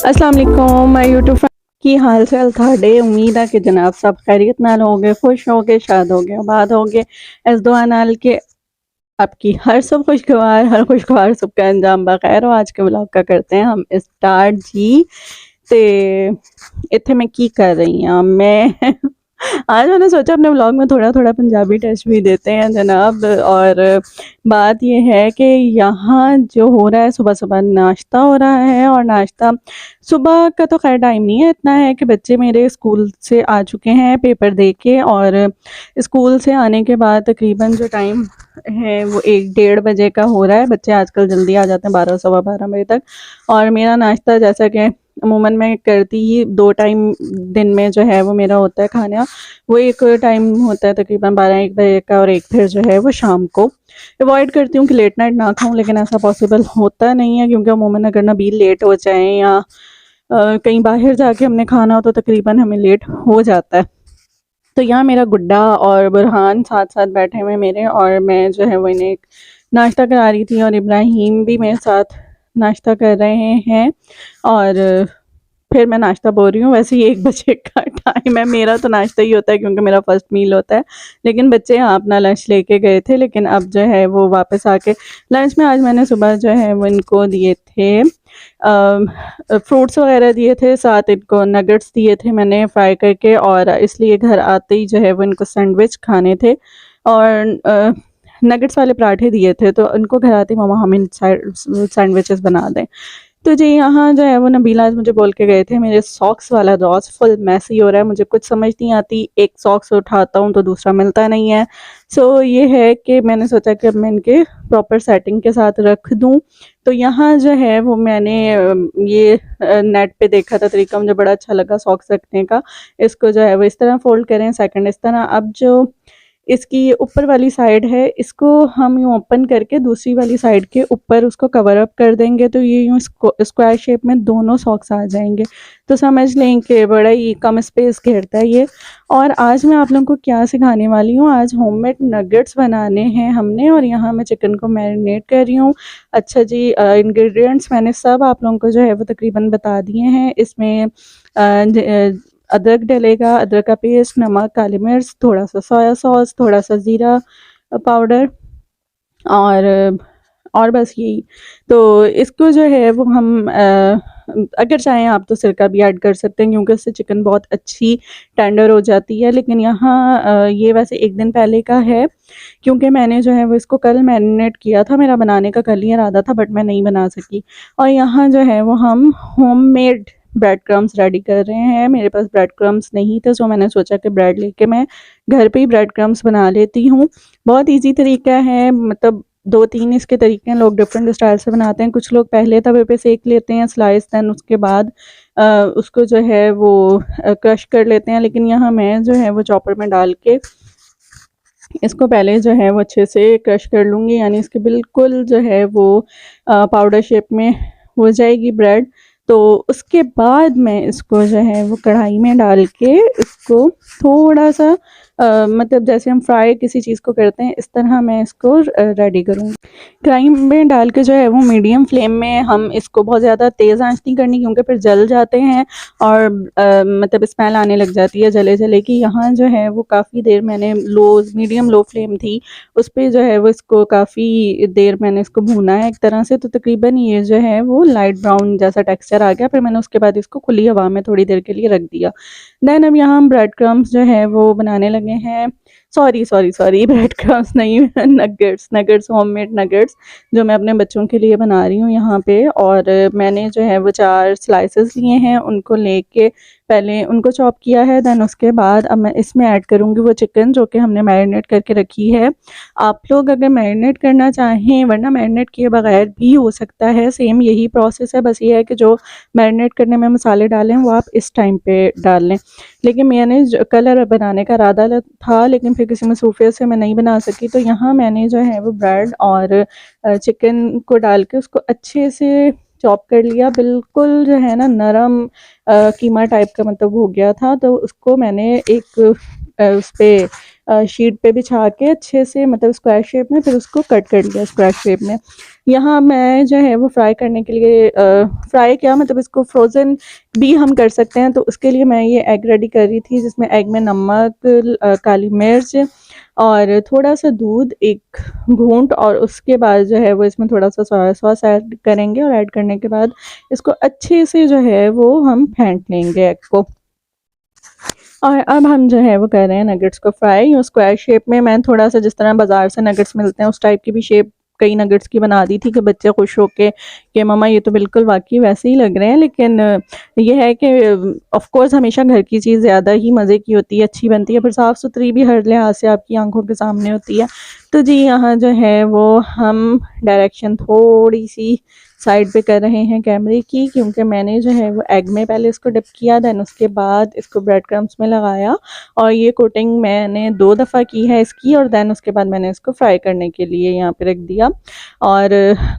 अस्सलाम वालेकुम my YouTube की हाल चाल थाडे। उम्मीद है कि जनाब सब खैरियत नाल होगे, खुश होगे, शाद होगे, आबाद होगे। इस दुआ नाल के आपकी हर सब खुशगवार हर खुशगवार सब का अंजाम बखैर हो। आज के ब्लॉग का करते हैं हम स्टार्ट जी। ते इत्थे मैं की कर रही हूँ मैं आज मैंने सोचा अपने व्लॉग में थोड़ा थोड़ा पंजाबी टच भी देते हैं जनाब। और बात ये है कि यहाँ जो हो रहा है, सुबह सुबह नाश्ता हो रहा है। और नाश्ता सुबह का तो खैर टाइम नहीं है, इतना है कि बच्चे मेरे स्कूल से आ चुके हैं पेपर दे के। और स्कूल से आने के बाद तकरीबन जो टाइम है वो 1 डेढ़ बजे का हो रहा है। बच्चे आजकल जल्दी आ जाते हैं 12 सवा 12 बजे तक। और मेरा नाश्ता जैसा कि अमूमन मैं करती ही 2 टाइम दिन में जो है वो मेरा होता है खाना। वो एक टाइम होता है तकरीबन 12-1 बजे का, और एक फिर जो है वो शाम को। अवॉइड करती हूँ कि लेट नाइट ना खाऊं, लेकिन ऐसा पॉसिबल होता नहीं है क्योंकि अमूमन अगर ना भी लेट हो जाए या कहीं बाहर जाके हमने खाना हो तो तकरीबन हमें लेट हो जाता है। तो यहाँ मेरा गुड्डा और बुरहान साथ साथ बैठे हुए मेरे, और मैं जो है वो इन्हें एक नाश्ता करा रही थी, और इब्राहिम भी मेरे साथ नाश्ता कर रहे हैं। और फिर मैं नाश्ता बोल रही हूँ, वैसे ही 1 बजे का टाइम है। मेरा तो नाश्ता ही होता है क्योंकि मेरा फर्स्ट मील होता है। लेकिन बच्चे यहाँ अपना लंच लेके गए थे, लेकिन अब जो है वो वापस आके लंच में आज मैंने सुबह जो है वो इनको दिए थे फ्रूट्स वगैरह दिए थे, साथ इनको नगेट्स दिए थे मैंने फ्राई करके। और इसलिए घर आते ही जो है वो इनको सैंडविच खाने थे, और नगेट्स वाले पराठे दिए थे। तो उनको घर आते ही मम्मा हमें सैंडविचेस बना दें। तो जी यहाँ जो है वो नबीला आज मुझे बोल के गए थे, मेरे सॉक्स वाला रॉज फुल मैसी हो रहा है, मुझे कुछ समझ नहीं आती, एक सॉक्स उठाता हूँ तो दूसरा मिलता नहीं है। सो ये है कि मैंने सोचा कि अब मैं इनके प्रॉपर सेटिंग के साथ रख दूँ। तो यहाँ जो है वो मैंने ये नेट पे देखा था तरीका, मुझे बड़ा अच्छा लगा सॉक्स रखने का। इसको जो है वो इस तरह फोल्ड करें, सेकंड इस तरह। अब जो इसकी ऊपर वाली साइड है इसको हम यूँ ओपन करके दूसरी वाली साइड के ऊपर उसको कवर अप कर देंगे, तो ये यूँ स्क्वायर शेप में दोनों सॉक्स आ जाएंगे। तो समझ लें कि बड़ा ही कम स्पेस घेरता है ये। और आज मैं आप लोगों को क्या सिखाने वाली हूँ, आज होममेड नगेट्स बनाने हैं हमने। और यहाँ मैं चिकन को मैरिनेट कर रही हूँ। अच्छा जी, इंग्रेडिएंट्स मैंने सब आप लोगों को जो है वो तकरीबन बता दिए हैं। इसमें अदरक डलेगा, अदरक का पेस्ट, नमक, काली मिर्च, थोड़ा सा सोया सॉस, थोड़ा सा ज़ीरा पाउडर, और बस यही। तो इसको जो है वो हम अगर चाहें आप तो सिरका भी ऐड कर सकते हैं क्योंकि उससे चिकन बहुत अच्छी टेंडर हो जाती है। लेकिन यहाँ ये वैसे 1 दिन पहले का है क्योंकि मैंने जो है वो इसको कल मैरिनेट किया था, मेरा बनाने का कल ही इरादा था बट मैं नहीं बना सकी। और यहाँ जो है वो हम होममेड ब्रेड क्रम्स रेडी कर रहे हैं। मेरे पास ब्रेड क्रम्स नहीं थे, सो मैंने सोचा कि ब्रेड लेके मैं घर पे ही ब्रेड क्रम्स बना लेती हूँ। बहुत इजी तरीका है, मतलब 2-3 इसके तरीके हैं, लोग डिफरेंट स्टाइल से बनाते हैं। कुछ लोग पहले तवे पे सेक लेते हैं स्लाइस, दैन उसके बाद उसको जो है वो क्रश कर लेते हैं। लेकिन यहाँ मैं जो है वो चॉपर में डाल के इसको पहले जो है वो अच्छे से क्रश कर लूँगी, यानी इसके बिल्कुल जो है वो पाउडर शेप में हो जाएगी ब्रेड। तो उसके बाद मैं इसको जो है वो कढ़ाई में डाल के इसको थोड़ा सा मतलब जैसे हम फ्राई किसी चीज़ को करते हैं इस तरह मैं इसको रेडी करूँगी। कढ़ाई में डाल के जो है वो मीडियम फ्लेम में हम इसको, बहुत ज़्यादा तेज़ आंच नहीं करनी क्योंकि फिर जल जाते हैं और मतलब स्मेल आने लग जाती है जले जले की। यहाँ जो है वो काफ़ी देर मैंने मीडियम लो फ्लेम थी उस पर जो है वो इसको काफ़ी देर मैंने इसको भूना है एक तरह से। तो तकरीबन ये जो है वो लाइट ब्राउन जैसा टेक्सचर आ गया। फिर मैंने उसके बाद इसको खुली हवा में थोड़ी देर के लिए रख दिया। देन अब यहाँ हम ब्रेड क्रम्स जो है वो बनाने लगे हैं। सॉरी ब्रेड क्रम्स नहीं नगेट्स होममेड नगेट्स जो मैं अपने बच्चों के लिए बना रही हूँ यहाँ पे। और मैंने जो है वो 4 स्लाइसेस लिए हैं, उनको लेके पहले उनको चॉप किया है। देन उसके बाद अब मैं इसमें ऐड करूँगी वो चिकन जो कि हमने मैरिनेट करके रखी है। आप लोग अगर मैरिनेट करना चाहें, वरना मैरिनेट किए बगैर भी हो सकता है, सेम यही प्रोसेस है। बस ये है कि जो मैरिनेट करने में मसाले डालें वो आप इस टाइम पे डाल लें। लेकिन मैंने कलर बनाने का इरादा था लेकिन फिर किसी मसरूफियत से मैं नहीं बना सकी। तो यहाँ मैंने जो है वो ब्रेड और चिकन को डाल के उसको अच्छे से चॉप कर लिया, बिल्कुल जो है ना नरम कीमा टाइप का मतलब हो गया था। तो उसको मैंने एक उस पे शीट पे बिछा के अच्छे से, मतलब स्क्वायर शेप में, फिर उसको कट कर लिया स्क्वायर शेप में। यहाँ मैं जो है वो फ्राई करने के लिए फ्राई क्या, मतलब इसको फ्रोज़न भी हम कर सकते हैं। तो उसके लिए मैं ये एग रेडी कर रही थी, जिसमें एग में नमक, काली मिर्च और थोड़ा सा दूध, एक घूंट, और उसके बाद जो है वो इसमें थोड़ा सा सोया सॉस ऐड करेंगे, और ऐड करने के बाद इसको अच्छे से जो है वो हम फेंट लेंगे एग को। और अब हम जो है वो कर रहे हैं नगेट्स को फ्राई। यूँ स्क्वायर शेप में मैं थोड़ा सा, जिस तरह बाज़ार से नगेट्स मिलते हैं उस टाइप की भी शेप कई नगेट्स की बना दी थी, कि बच्चे खुश होके कि मम्मा ये तो बिल्कुल वाकई वैसे ही लग रहे हैं। लेकिन ये है कि ऑफ कोर्स हमेशा घर की चीज़ ज़्यादा ही मज़े की होती है, अच्छी बनती है, फिर साफ़ सुथरी भी हर लिहाज से आपकी आंखों के सामने होती है। तो जी यहाँ जो है वो हम डायरेक्शन थोड़ी सी साइड पे कर रहे हैं कैमरे की, क्योंकि मैंने जो है वो एग में पहले इसको डिप किया, देन उसके बाद इसको ब्रेड क्रम्स में लगाया, और ये कोटिंग मैंने 2 दफ़ा की है इसकी, और देन उसके बाद मैंने इसको फ्राई करने के लिए यहाँ पे रख दिया। और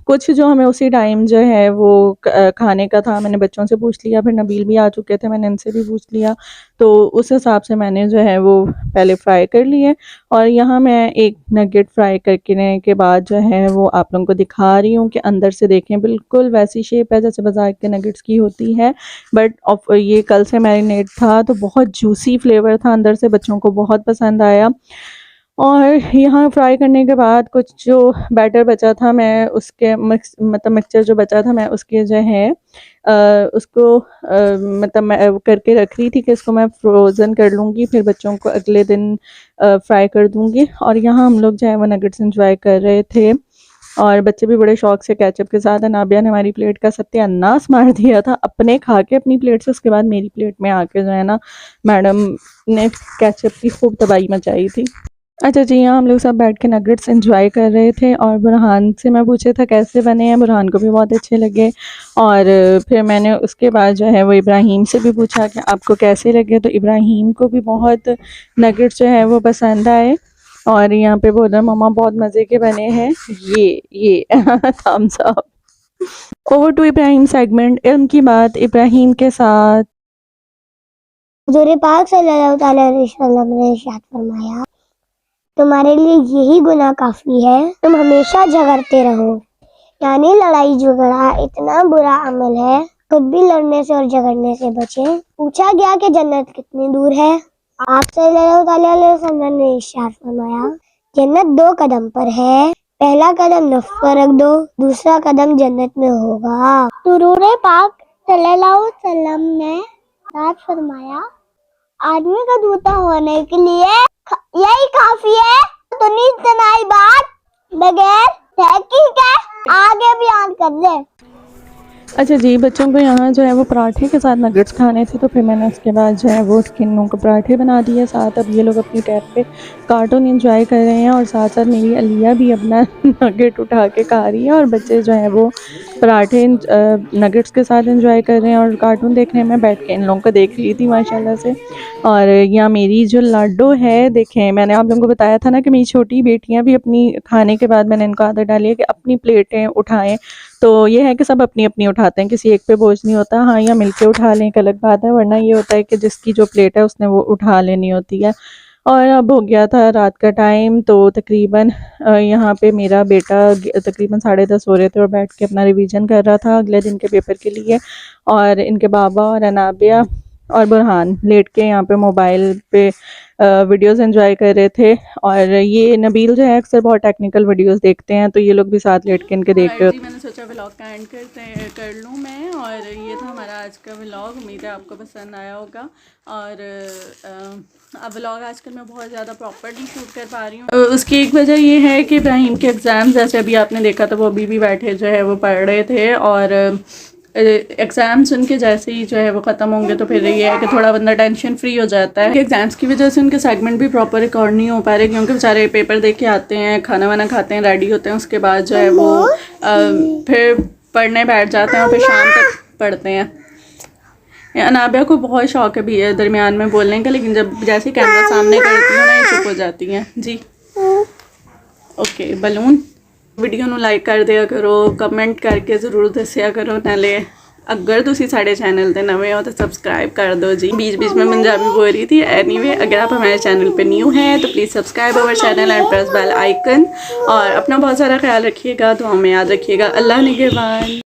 कुछ जो हमें उसी टाइम जो है वो खाने का था, मैंने बच्चों से पूछ लिया, फिर नबील भी आ चुके थे, मैंने इनसे भी पूछ लिया, तो उस हिसाब से मैंने जो है वो पहले फ्राई कर लिए। और यहाँ मैं एक नगेट फ्राई करने के बाद जो है वो आप लोगों को दिखा रही हूँ कि अंदर से देखें बिल्कुल वैसी शेप है जैसे बाजार के नगेट्स की होती है, बट ये कल से मैरिनेट था तो बहुत जूसी फ्लेवर था अंदर से, बच्चों को बहुत पसंद आया। और यहाँ फ्राई करने के बाद कुछ जो बैटर बचा था, मैं उसके मिक्सचर जो बचा था, मैं उसके जो है उसको मतलब मैं करके रख रही थी कि इसको मैं फ्रोज़न कर लूँगी, फिर बच्चों को अगले दिन फ्राई कर दूँगी। और यहाँ हम लोग जो है वो नगेट्स एंजॉय कर रहे थे, और बच्चे भी बड़े शौक से केचप के साथ। अनाबिया ने हमारी प्लेट का सत्यानाश मार दिया था, अपने खा के अपनी प्लेट से, उसके बाद मेरी प्लेट में आके जो है ना मैडम ने केचप की खूब तबाही मचाई थी। अच्छा जी, यहाँ हम लोग सब बैठ के नगेट्स एंजॉय कर रहे थे, और बुरहान से मैं पूछा था कैसे बने हैं, बुरहान को भी बहुत अच्छे लगे। और फिर मैंने उसके बाद जो है वो इब्राहीम से भी पूछा कि आपको कैसे लगे, तो इब्राहीम को भी बहुत नगेट्स जो है वो पसंद आए, और यहाँ पे बोल रहा मम्मा बहुत मज़े के बने हैं, ये thumbs up. Over to Ibrahim segment, इल्म की बात इब्राहीम के साथ। हुज़ूर पाक सल्लल्लाहु अलैहि वसल्लम ने इरशाद फरमाया, तुम्हारे लिए यही गुनाह काफी है, तुम हमेशा झगड़ते रहो। यानी लड़ाई झगड़ा इतना बुरा अमल है, खुद भी लड़ने से और झगड़ने से बचें। पूछा गया कि जन्नत कितनी दूर है, आप सल्लल्लाहु अलैहि वसल्लम ने इरशाद फरमाया, जन्नत 2 कदम पर है, पहला कदम नफ्स पर रख दो, दूसरा कदम जन्नत में होगा। हुज़ूर पाक सल्लल्लाहु अलैहि वसल्लम ने इरशाद फरमाया, आदमी का जूता होने के लिए यही काफी है। तो तनाई बात बगैर तहकीक है, आगे बयान कर ले। अच्छा जी, बच्चों को यहाँ जो है वो पराठे के साथ नगेट्स खाने थे, तो फिर मैंने उसके बाद जो है वो किन्नों को पराठे बना दिए साथ। अब ये लोग अपनी टैब पे कार्टून एंजॉय कर रहे हैं, और साथ साथ मेरी अलिया भी अपना नगेट उठा के खा रही है, और बच्चे जो हैं वो पराठे नगेट्स के साथ एंजॉय कर रहे हैं, और कार्टून देखने में बैठ के इन लोगों को देख रही थी माशाल्लाह से। और यहाँ मेरी जो लाडो है, देखें मैंने आप लोगों को बताया था ना कि मेरी छोटी बेटियाँ भी अपनी खाने के बाद मैंने इनको आदत डाली है कि अपनी प्लेटें उठाएँ। तो ये है कि सब अपनी-अपनी उठाते हैं, किसी एक पे बोझ नहीं होता। हाँ, या मिलके उठा लें एक अलग बात है, वरना ये होता है कि जिसकी जो प्लेट है उसने वो उठा लेनी होती है। और अब हो गया था रात का टाइम, तो तकरीबन यहाँ पे मेरा बेटा तकरीबन 10:30 हो रहे थे, और बैठ के अपना रिवीजन कर रहा था अगले दिन के पेपर के लिए। और इनके बाबा और अनाबिया और बुरहान लेट के यहाँ पे मोबाइल पे वीडियोस एंजॉय कर रहे थे। और ये नबील जो है अक्सर बहुत टेक्निकल वीडियोस देखते हैं, तो ये लोग भी साथ लेट के इनके देख रहे होते हैं। मैंने सोचा व्लॉग का एंड कर लूँ मैं, और ये था हमारा आज का व्लॉग। उम्मीद है आपको पसंद आया होगा। और अब व्लॉग आजकल मैं बहुत ज़्यादा प्रॉपर्ली शूट कर पा रही हूँ। उसकी एक वजह ये है कि इब्राहीम के एग्ज़ाम, जैसे अभी आपने देखा था, वो अभी भी बैठे जो है वो पढ़ रहे थे, और एग्ज़ाम्स उनके जैसे ही जो है वो ख़त्म होंगे तो फिर ये है कि थोड़ा बंदा टेंशन फ्री हो जाता है। एग्ज़ाम्स की वजह से उनके सेगमेंट भी प्रॉपर रिकॉर्ड नहीं हो पा रहे, क्योंकि बेचारे पेपर दे के आते हैं, खाना वाना खाते हैं, रेडी होते हैं, उसके बाद जो है वो फिर पढ़ने बैठ जाते हैं, और फिर शाम तक पढ़ते हैं। अनाबिया को बहुत शौक है भी है दरमियान में बोलने का, लेकिन जब जैसे कैमरा सामने करती हूँ ना, ये चुप हो जाती हैं जी। ओके बलून वीडियो ਨੂੰ लाइक कर दिया करो, कमेंट करके ज़रूर दसिया करो, नाले अगर तुसी साढ़े चैनल ते नवे हो तो सब्सक्राइब कर दो जी। बीच बीच में पंजाबी बोल रही थी। एनीवे अगर आप हमारे चैनल पे न्यू हैं तो please subscribe our channel and press bell icon. और अपना बहुत सारा ख्याल रखिएगा, दुआ में याद रखिएगा। अल्लाह निगहबान।